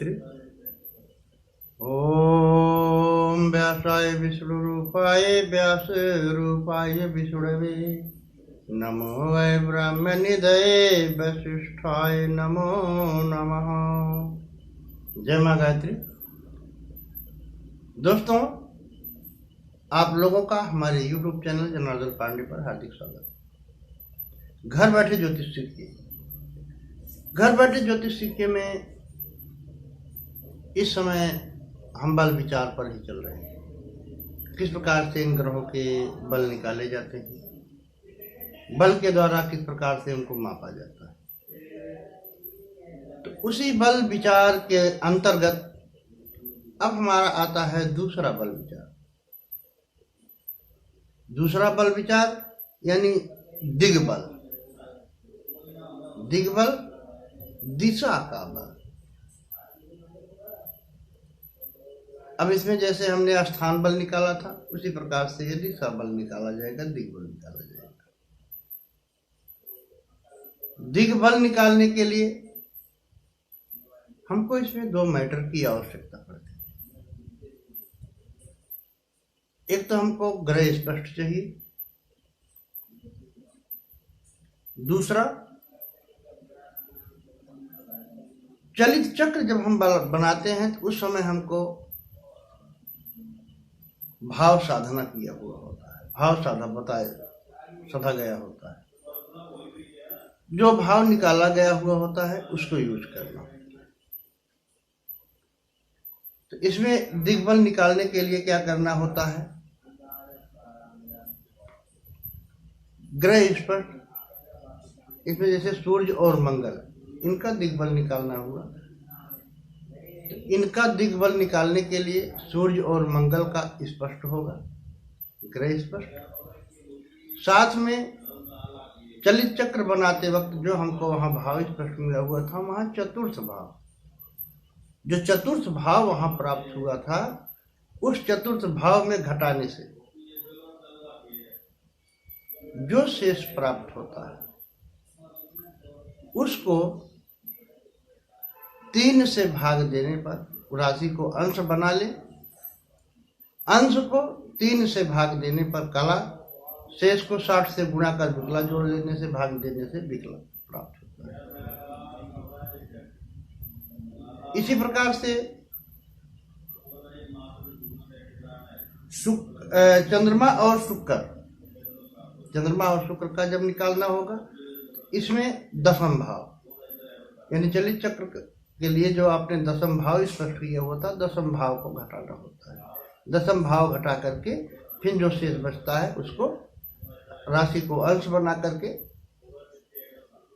गायत्री। ओम व्यासाय विष्णुरूपाय व्यासरूपाय विष्णवे नमो वै ब्रह्मनिधये वसिष्ठाय नमो नमः। जय मां गायत्री। दोस्तों, आप लोगों का हमारे YouTube चैनल जनार्दन पांडे पर हार्दिक स्वागत। घर बैठे ज्योतिष सीखिए। घर बैठे ज्योतिष सीखिए में इस समय हम बल विचार पर ही चल रहे हैं। किस प्रकार से इन ग्रहों के बल निकाले जाते हैं, बल के द्वारा किस प्रकार से उनको मापा जाता है। तो उसी बल विचार के अंतर्गत अब हमारा आता है दूसरा बल विचार। दूसरा बल विचार यानी दिग्बल। दिग्बल दिशा का बल। अब इसमें जैसे हमने स्थान बल निकाला था, उसी प्रकार से ये दिशा बल निकाला जाएगा, दिग्बल निकाला जाएगा। दिग्बल निकालने के लिए हमको इसमें दो मैटर की आवश्यकता पड़ती है। एक तो हमको ग्रह स्पष्ट चाहिए, दूसरा चलित चक्र जब हम बनाते हैं तो उस समय हमको भाव साधना किया हुआ होता है, भाव साधा गया होता है। जो भाव निकाला गया हुआ होता है उसको यूज करना। तो इसमें दिग्बल निकालने के लिए क्या करना होता है? ग्रह स्पष्ट, इसमें जैसे सूर्य और मंगल, इनका दिग्बल निकालना हुआ। तो इनका दिग्बल निकालने के लिए सूर्य और मंगल का स्पष्ट होगा, ग्रह स्पष्ट। साथ में चलित चक्र बनाते वक्त जो हमको वहां भाव स्पष्ट मिला हुआ था, वहां चतुर्थ भाव, जो चतुर्थ भाव वहां प्राप्त हुआ था, उस चतुर्थ भाव में घटाने से जो शेष प्राप्त होता है उसको 3 से भाग देने पर राशि को अंश बना ले। अंश को 3 से भाग देने पर कला, शेष को 60 से गुणा कर विकला जोड़ लेने से, भाग देने से विकला प्राप्त होता है। इसी प्रकार से चंद्रमा और शुक्र का जब निकालना होगा, इसमें दशम भाव यानी चलित चक्र के लिए जो आपने दशम भाव स्पष्ट किया होता है, दशम भाव को घटाना होता है। दशम भाव घटा करके फिर जो शेष बचता है उसको राशि को अंश बना करके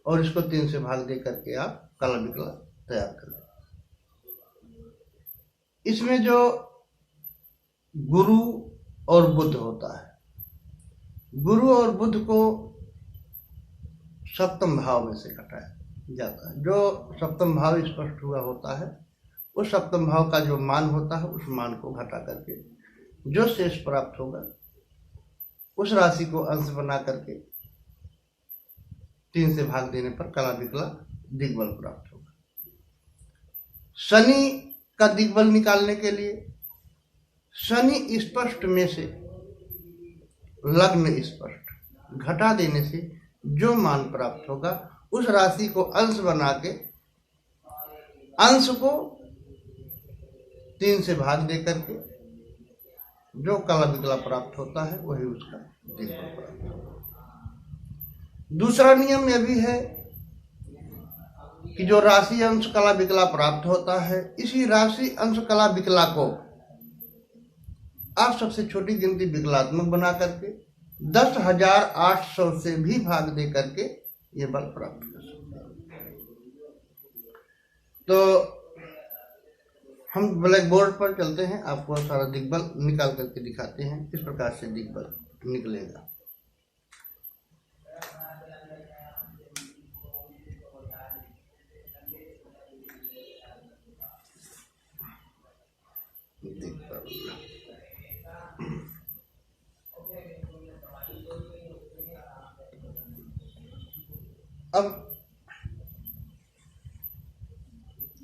और इसको 3 से भाग दे करके आप कला विकला तैयार करें। इसमें जो गुरु और बुध होता है, गुरु और बुध को सप्तम भाव में से घटाया जाता है। जो सप्तम भाव स्पष्ट हुआ होता है, उस सप्तम भाव का जो मान होता है, उस मान को घटा करके जो शेष प्राप्त होगा उस राशि को अंश बना करके 3 से भाग देने पर कला विकला दिग्बल प्राप्त होगा। शनि का दिग्बल निकालने के लिए शनि स्पष्ट में से लग्न स्पष्ट घटा देने से जो मान प्राप्त होगा उस राशि को अंश बना के अंश को 3 से भाग दे करके जो कला विकला प्राप्त होता है वही उसका दिग्बल प्राप्त होगा। दूसरा नियम यह भी है कि जो राशि अंश कला विकला प्राप्त होता है, इसी राशि अंश कला विकला को आप सबसे छोटी गिनती विकलात्मक बना करके 10,800 से भी भाग दे करके ये बल प्राप्त कर सकते हैं। तो हम ब्लैक बोर्ड पर चलते हैं, आपको सारा दिग्बल निकाल करके दिखाते हैं किस प्रकार से दिग्बल निकलेगा। अब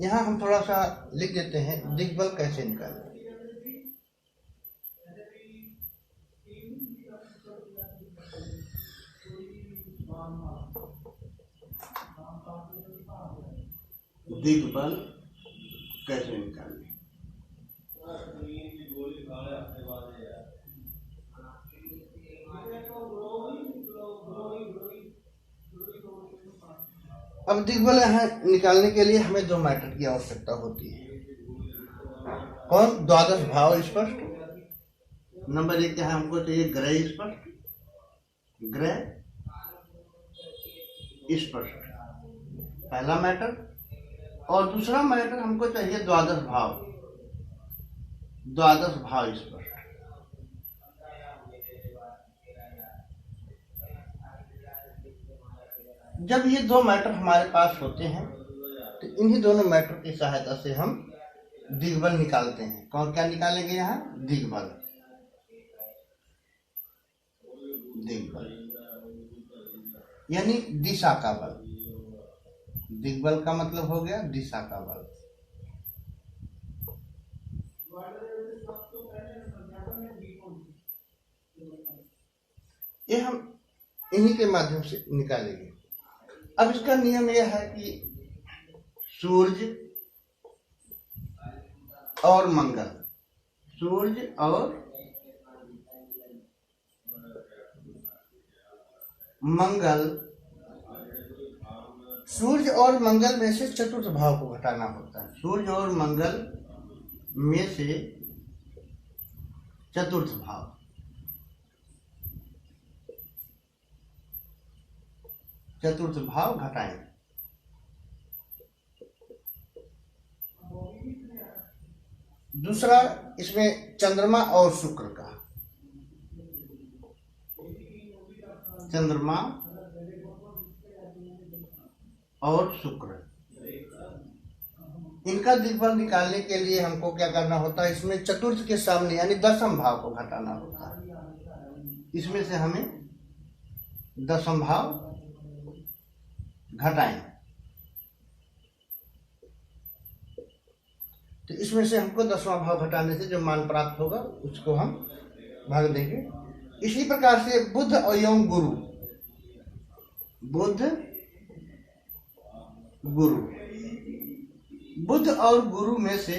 यहाँ हम थोड़ा सा लिख देते हैं दिग्बल कैसे निकालें। दिग्बल कैसे निकालें। अब दिग्बल यहाँ निकालने के लिए हमें दो मैटर की आवश्यकता होती है। कौन? द्वादश भाव स्पष्ट। नंबर एक यहाँ हमको चाहिए ग्रह स्पष्ट, ग्रह स्पष्ट, पहला मैटर। और दूसरा मैटर हमको चाहिए द्वादश भाव, द्वादश भाव स्पष्ट। जब ये दो मैटर हमारे पास होते हैं तो इन्हीं दोनों मैटर की सहायता से हम दिग्बल निकालते हैं। कौन क्या निकालेंगे यहाँ? दिग्बल। दिग्बल यानी दिशा का बल। दिग्बल का मतलब हो गया दिशा का बल। ये हम इन्हीं के माध्यम से निकालेंगे। अब इसका नियम यह है कि सूर्य और मंगल, सूर्य और मंगल, सूर्य और मंगल में से चतुर्थ भाव को घटाना होता है। सूर्य और मंगल में से चतुर्थ भाव, चतुर्थ भाव घटाएं। दूसरा इसमें चंद्रमा और शुक्र का, चंद्रमा और शुक्र, इनका दिग्बल निकालने के लिए हमको क्या करना होता है? इसमें चतुर्थ के सामने यानी दशम भाव को घटाना होता है। इसमें से हमें दशम भाव घटाएं तो इसमें से हमको दसवां भाव घटाने से जो मान प्राप्त होगा उसको हम भाग देंगे। इसी प्रकार से बुध एवं गुरु, बुध गुरु, बुध और गुरु में से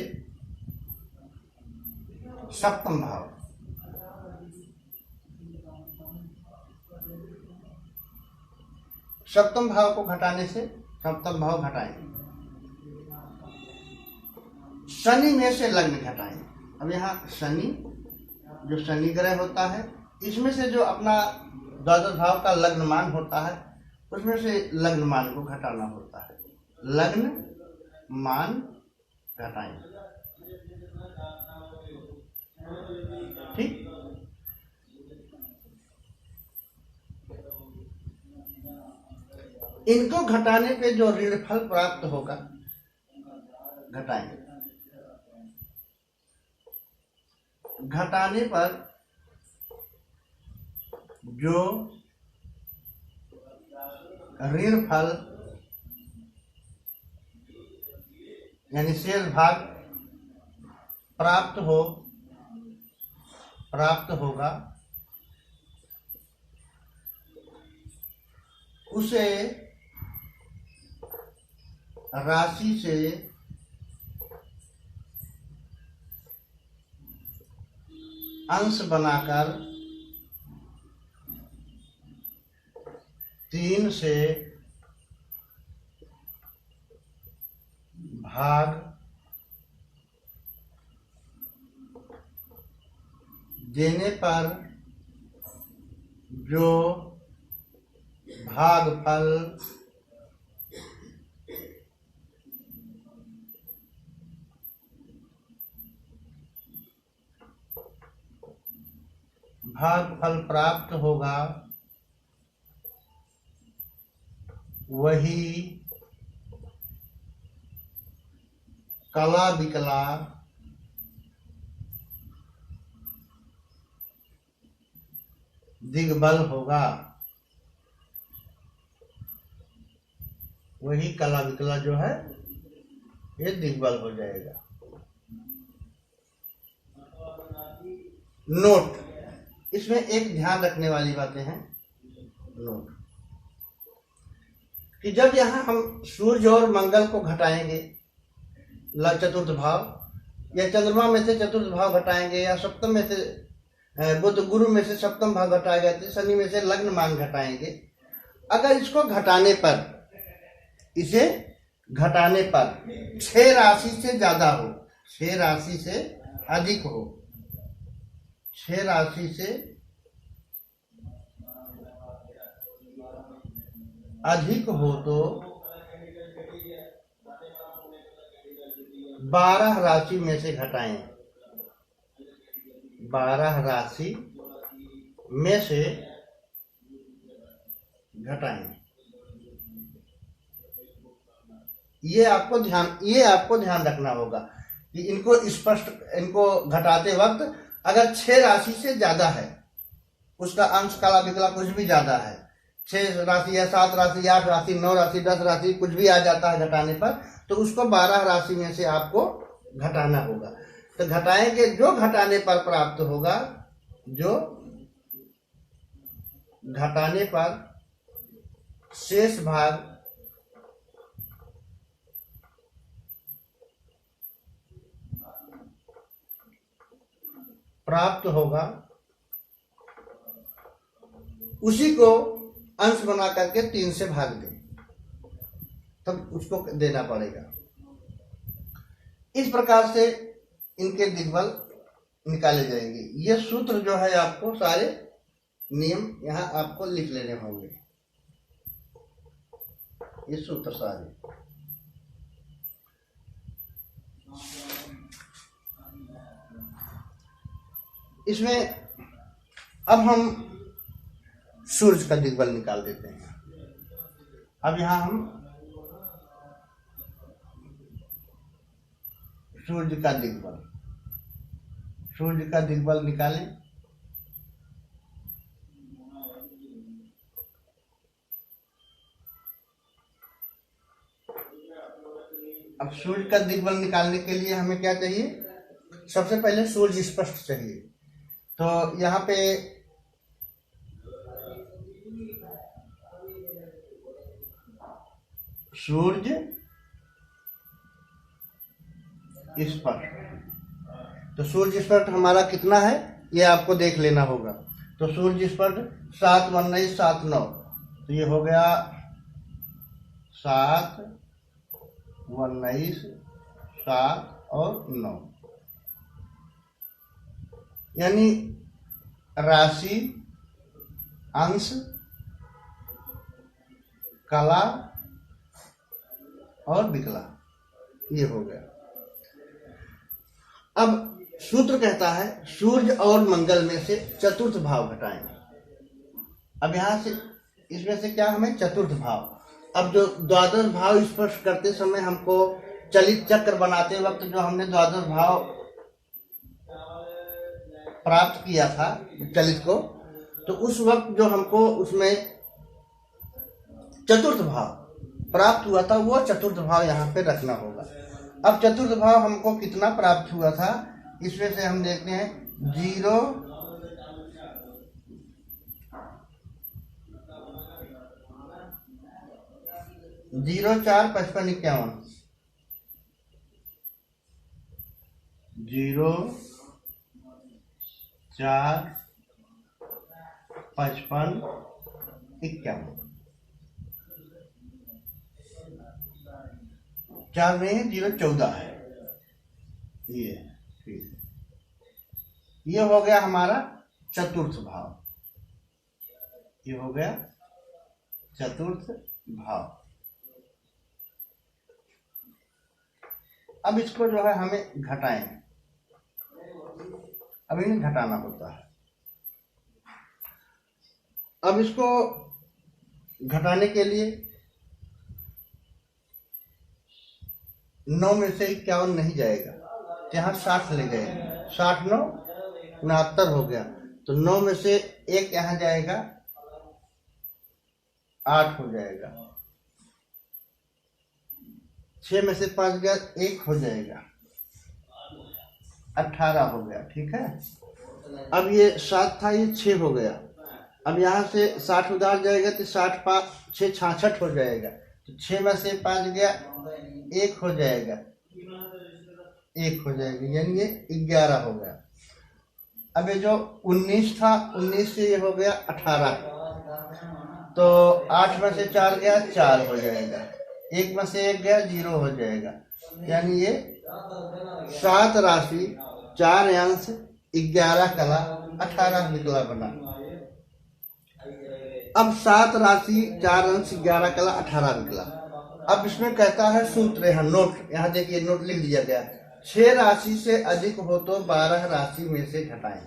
सप्तम भाव, सप्तम भाव को घटाने से सप्तम भाव घटाएंगे। शनि में से लग्न घटाएं। अब यहाँ शनि, जो शनि ग्रह होता है, इसमें से जो अपना द्वादश भाव का लग्न मान होता है उसमें से लग्न मान को घटाना होता है। लग्न मान घटाएं। ठीक। इनको घटाने पे जो ऋणफल प्राप्त होगा घटाएंगे। घटाने पर जो ऋणफल यानी शेष भाग प्राप्त होगा उसे राशि से अंश बनाकर 3 से भाग देने पर जो भागफल प्राप्त होगा वही कला विकला दिग्बल होगा। वही कला विकला जो है ये दिग्बल हो जाएगा। नोट, इसमें एक ध्यान रखने वाली बातें हैं। नोट कि जब यहां हम सूर्य और मंगल को घटाएंगे चतुर्थ भाव, या चंद्रमा में से चतुर्थ भाव घटाएंगे, या सप्तम में से बुध गुरु में से सप्तम भाव घटाएगा, शनि में से लग्न मान घटाएंगे। अगर इसको घटाने पर, इसे घटाने पर 6 राशि से ज्यादा हो, 6 राशि से अधिक हो, 6 राशि से अधिक हो तो 12 राशि में से घटाएं, 12 राशि में से घटाएं। ये आपको ध्यान रखना होगा कि इनको घटाते वक्त अगर 6 राशि से ज्यादा है, उसका अंश काला बिकला कुछ भी ज्यादा है, 6 राशि या 7 राशि, 8 राशि, 9 राशि, 10 राशि कुछ भी आ जाता है घटाने पर, तो उसको 12 राशि में से आपको घटाना होगा। तो घटाएंगे, जो घटाने पर प्राप्त होगा, जो घटाने पर शेष भाग प्राप्त होगा, उसी को अंश बना करके 3 से भाग दें, तब उसको देना पड़ेगा। इस प्रकार से इनके दिग्बल निकाले जाएंगे। ये सूत्र जो है आपको सारे नियम यहाँ आपको लिख लेने होंगे, ये सूत्र सारे। इसमें अब हम सूर्य का दिग्बल निकाल देते हैं। अब यहाँ हम सूर्य का दिग्बल निकालें। अब सूर्य का दिग्बल निकालने के लिए हमें क्या चाहिए? सबसे पहले सूर्य स्पष्ट चाहिए। तो यहाँ पे सूर्य स्पष्ट, तो सूर्य स्पष्ट हमारा कितना है ये आपको देख लेना होगा। तो सूर्य स्पष्ट 7, 19, 7, 9, तो ये हो गया 7, 19, 7 और 9, यानी राशि, अंश, कला और विकला, ये हो गया। अब सूत्र कहता है सूर्य और मंगल में से चतुर्थ भाव घटाएं। अब यहां से इसमें से क्या हमें चतुर्थ भाव, अब जो द्वादश भाव स्पर्श करते समय हमको चलित चक्र बनाते वक्त जो हमने द्वादश भाव प्राप्त किया था चलित को, तो उस वक्त जो हमको उसमें चतुर्थ भाव प्राप्त हुआ था वो चतुर्थ भाव यहाँ पे रखना होगा। अब चतुर्थ भाव हमको कितना प्राप्त हुआ था, इसमें से हम देखते हैं 0, 0, 4, 55, 51, 0, 4, 55, 51, 4 में 0, 14 है। ये हो गया हमारा चतुर्थ भाव, ये हो गया चतुर्थ भाव। अब इसको जो है हमें घटाएं, अब इन्हें घटाना होता है। अब इसको घटाने के लिए 9 में से 51 नहीं जाएगा, यहाँ 60 ले गए, 60, 9, 69 हो गया। तो 9 में से 1 यहाँ जाएगा, 8 हो जाएगा। 6 में से 5 गया 1 हो जाएगा, 18 हो गया। ठीक है, अब ये 7 था, ये 6 हो गया। अब यहाँ से 60 उधार जाएगा तो 60 5 6 66 हो जाएगा। तो 6 में से 5 गया 1 हो जाएगा, 1 हो जाएगा, यानी ये 11 हो गया। अब ये जो 19 था, 19 से ये हो गया 18, तो 8 में से 4 गया 4 हो जाएगा, 1 में से 1 गया 0 हो जाएगा, यानी ये 7 राशि 4 अंश 11 कला 18 विकला बना। अब 7 राशि 4 अंश 11 कला 18 विकला। अब इसमें कहता है सूत्र, यहाँ नोट, यहाँ देखिए नोट लिख दिया गया, 6 राशि से अधिक हो तो 12 राशि में से घटाएं।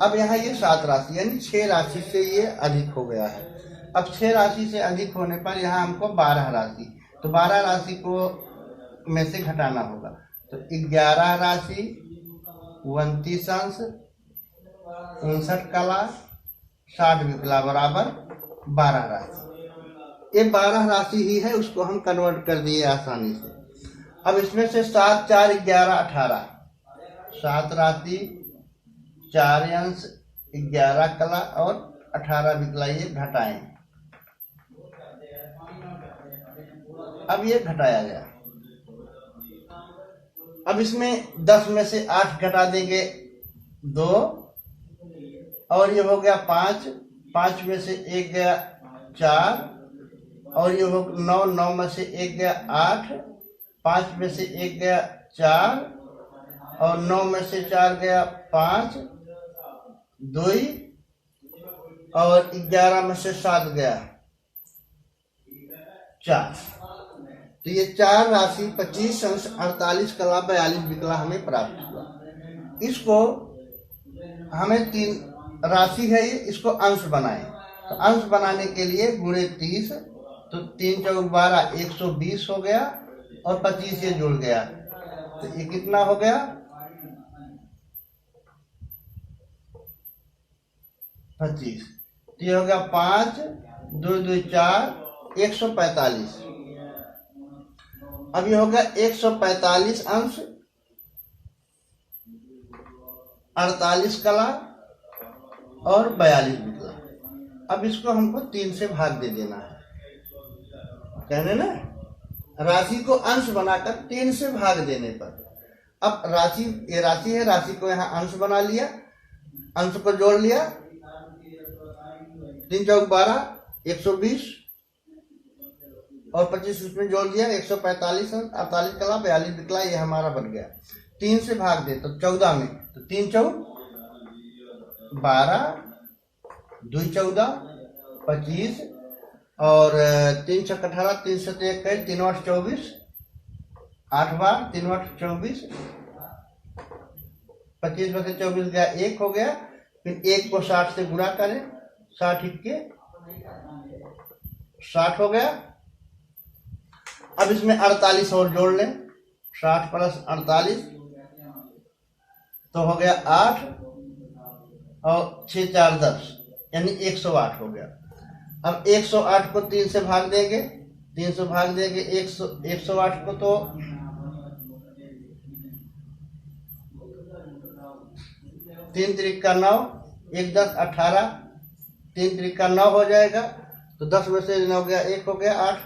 अब यहाँ ये 7 राशि यानी 6 राशि से ये अधिक हो गया है। अब 6 राशि से अधिक होने पर यहाँ हमको 12 राशि, तो 12 राशि को में से घटाना होगा। तो 11 राशि 29 अंश 59 कला 60 विकला बराबर 12 राशि। ये 12 राशि ही है, उसको हम कन्वर्ट कर दिए आसानी से। अब इसमें से 7 4 11 18, 7 राशि 4 अंश 11 कला और 18 विकला ये घटाएं। अब ये घटाया गया। अब इसमें 10 में से 8 घटा देंगे 2, और ये हो गया 5, 5 में से 1 गया 4, और ये हो 9, 9 में से 1 गया 8, 5 में से 1 गया 4, और 9 में से 4 गया 5, 2, और 11 में से 7 गया 4। तो ये 4 राशि 25 अंश 48 कला 42 विकला हमें प्राप्त हुआ। इसको हमें 3 राशि है ये, इसको अंश बनाएं। तो अंश बनाने के लिए गुणे 30, तो 3 चौक 12 120 हो गया, और 25 ये जुड़ गया, तो ये कितना हो गया 25। तो ये हो गया 5 2 2 4 145। अब ये हो गया 145 अंश 48 कला और 42 विकला। अब इसको हमको 3 से भाग दे देना है, कहने ना, राशि को अंश बनाकर 3 से भाग देने पर। अब राशि, ये राशि है, राशि को यहाँ अंश बना लिया, अंश को जोड़ लिया, 3 चौक 12 120 और 25 उसमें जोड़ दिया, 145 अंश 48 कला 42 विकला, ये हमारा बन गया। 3 से भाग दे तो 14 में, तो 3 चौक 12 2 14 25, और 3 छक 18 3 7 21 3 8 24 8 बार 3 8 24, 25 में से 24 गया 1 हो गया। फिर 1 को 60 से गुणा करें, 60 के 60 हो गया। अब इसमें 48 और जोड़ लें, 60 प्लस 48 तो हो गया 8, और 6 4 10 यानी 108 हो गया। अब 108 को 3 से भाग देंगे, 3 से भाग देंगे 108 को, तो 3 3 का 9 1 10 18, 3 3 का 9 हो जाएगा, तो 10 में से 9 गया 1 हो गया 8,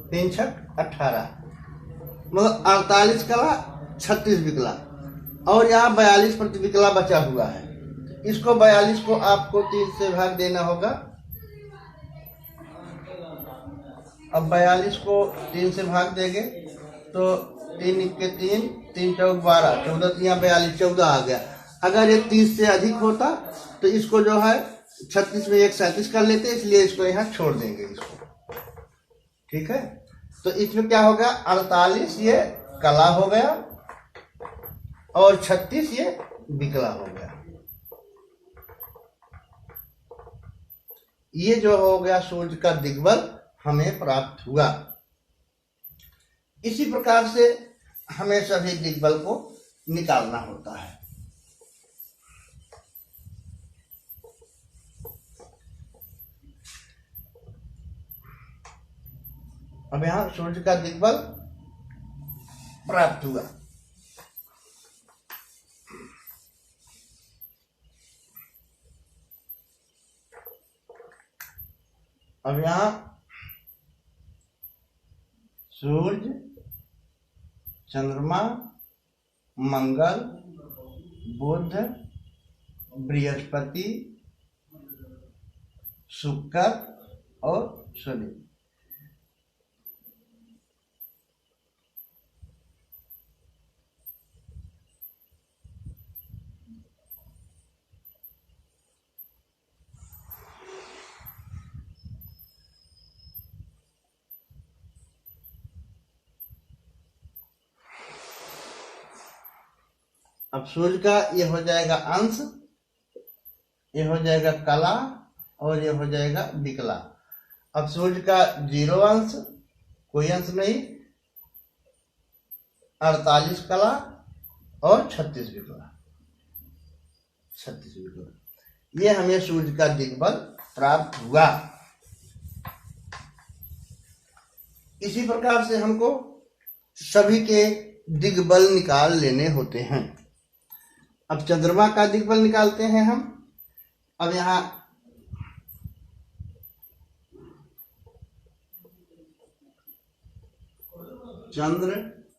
3 छक 18, मतलब 48 कला 36 विकला, और यहाँ 42 प्रति विकला बचा हुआ है। इसको 42 को आपको 3 से भाग देना होगा। अब 42 को 3 से भाग देंगे तो 3 के 3 3 चौक 12 14, यहाँ 42 14 आ गया। अगर ये 30 से अधिक होता तो इसको जो है 36 में 1 37 कर लेते, इसलिए इसको यहाँ छोड़ देंगे इसको। ठीक है, तो इसमें क्या होगा 48 ये कला हो गया और 36 ये विकला हो गया। ये जो हो गया सूर्य का दिग्बल हमें प्राप्त हुआ। इसी प्रकार से हमें सभी दिग्बल को निकालना होता है। अब यहाँ सूर्य का दिग्बल प्राप्त हुआ। अब यहाँ सूर्य, चंद्रमा, मंगल, बुध, बृहस्पति, शुक्र और शनि। अब सूर्य का ये हो जाएगा अंश, ये हो जाएगा कला और ये हो जाएगा विकला। अब सूर्य का 0 अंश, कोई अंश नहीं, 48 कला और 36 विकला। 36 विकला, ये हमें सूर्य का दिग्बल प्राप्त हुआ। इसी प्रकार से हमको सभी के दिग्बल निकाल लेने होते हैं। अब चंद्रमा का दिग्बल निकालते हैं हम। अब यहाँ चंद्र,